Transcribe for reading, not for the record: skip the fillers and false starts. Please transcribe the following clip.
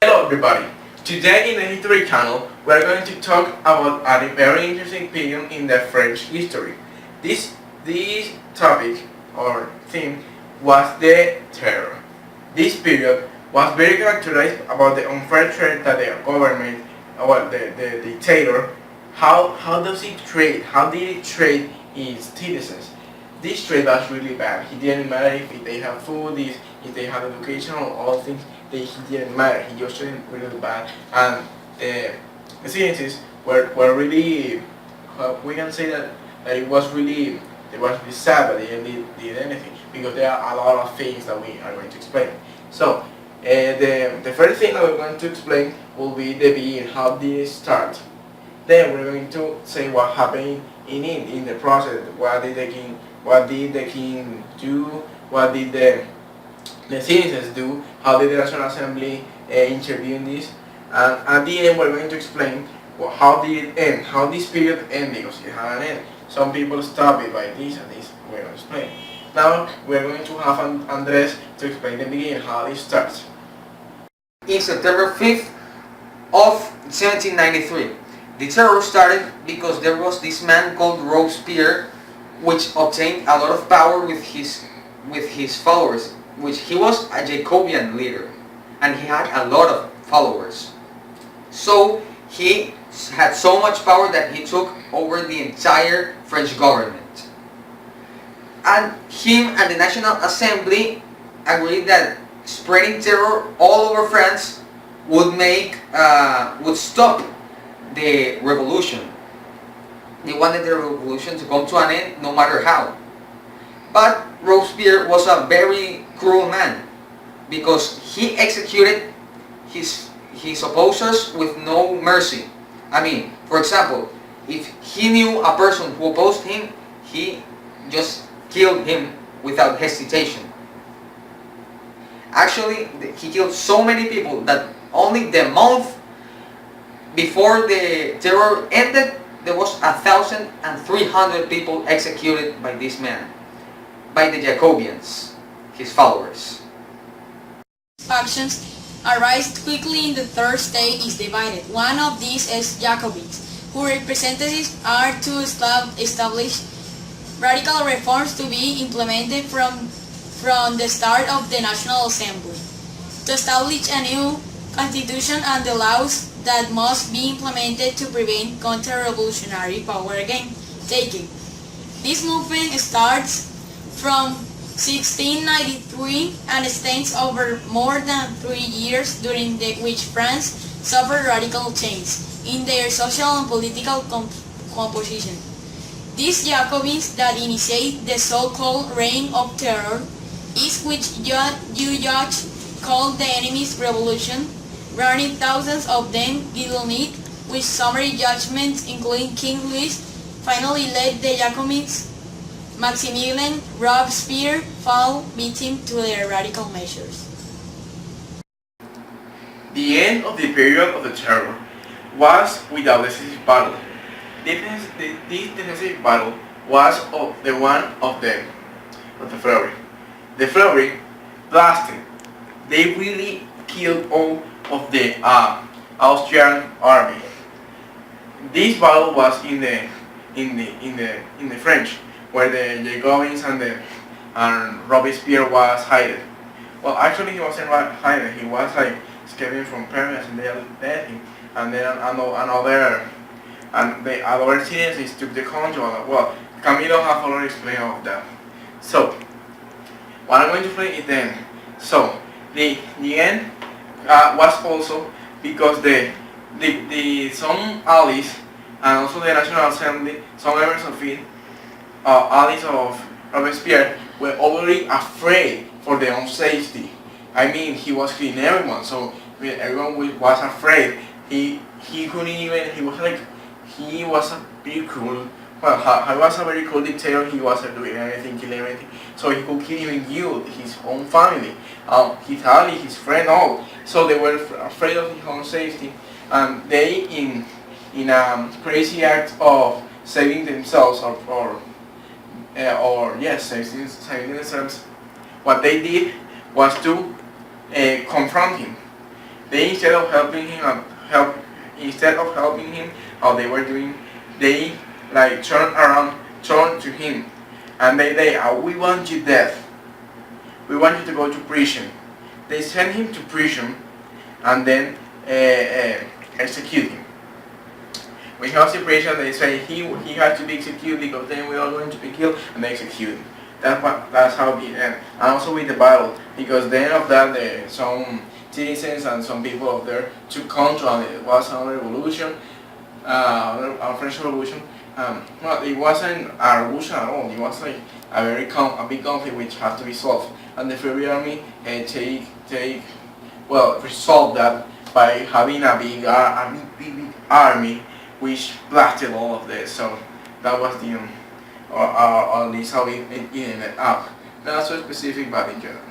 Hello everybody! Today in the History channel we are going to talk about a very interesting period in the French history. This topic or theme was the terror. This period was very characterized about the unfair trade that the government, the dictator, how does he trade? How did he trade his citizens? This trade was really bad. He didn't matter if they have food, if they have education, or all things. He didn't matter. He just treated really bad, and the citizens were really. We can say that it was really sad that they didn't did anything because there are a lot of things that we are going to explain. So the first thing that we're going to explain will be the beginning. How did it start? Then we're going to say what happened in the process. What did the king do? What did the citizens do? How did the National Assembly intervene in this? And at the end, we're going to explain how did it end, how this period ended, because it had an end. Some people stop it by this and this. We're going to explain. Now we're going to have Andres to explain the beginning, how it starts. In September 5th of 1793, the terror started because there was this man called Robespierre, which obtained a lot of power with his followers, which he was a Jacobian leader, and he had a lot of followers. So he had so much power that he took over the entire French government. And him and the National Assembly agreed that spreading terror all over France would stop the revolution. They wanted the revolution to come to an end no matter how. But Robespierre was a very cruel man because he executed his opposers with no mercy. I mean, for example, if he knew a person who opposed him, he just killed him without hesitation. Actually, he killed so many people that only the month before the terror ended, there was 1,300 people executed by this man, by the Jacobians, his followers. Factions arise quickly in the third state is divided. One of these is Jacobins, whose representatives are to establish radical reforms to be implemented from the start of the National Assembly, to establish a new constitution and the laws that must be implemented to prevent counter-revolutionary power again taking. This movement starts from 1693 and extends over more than 3 years, during which France suffered radical change in their social and political composition. These Jacobins that initiate the so-called Reign of Terror is which you judge called the enemy's revolution, burning thousands of them guillotined, with summary judgments including King Louis finally led the Jacobins. Maximilien Robespierre fell victim to their radical measures. The end of the period of the terror was without decisive battle. This decisive battle was the one of the February. The February blasted. They really killed all of the Austrian army. This battle was in the French, where the Jacobins and Robespierre was hidden. Well, actually he wasn't hidden. He was like escaping from Paris, and they led him. And then the other citizens took the control. Well, Camilo have already explained all of that. So what I'm going to explain is then. So the end was also because some allies and also the National Assembly, some members of it, allies of Robespierre, were already afraid for their own safety. I mean, he was killing everyone, so everyone was afraid. He couldn't even. He was a very cruel. Well, he was a very cruel dictator. He wasn't doing anything, killing everything. So he could kill even you, his own family, his ally, his friend, all. So they were afraid of his own safety, and they, in a crazy act of saving themselves, saving themselves, what they did was to confront him. They instead of helping him, how they were doing, they like turn to him, and we want you dead. We want you to go to prison. They send him to prison, and then execute him. When he was in prison, they say he had to be executed because then we are going to be killed, and they execute him. That's how it ends. And also with the Bible, because the end of that, some citizens and some people up there took control, and it was another revolution, a French Revolution. Well, it wasn't a revolution at all. It was like a big conflict which had to be solved, and the Free Army resolved that by having a big army which blasted all of this. So that was the or at least how it ended up. Not so specific, but in general.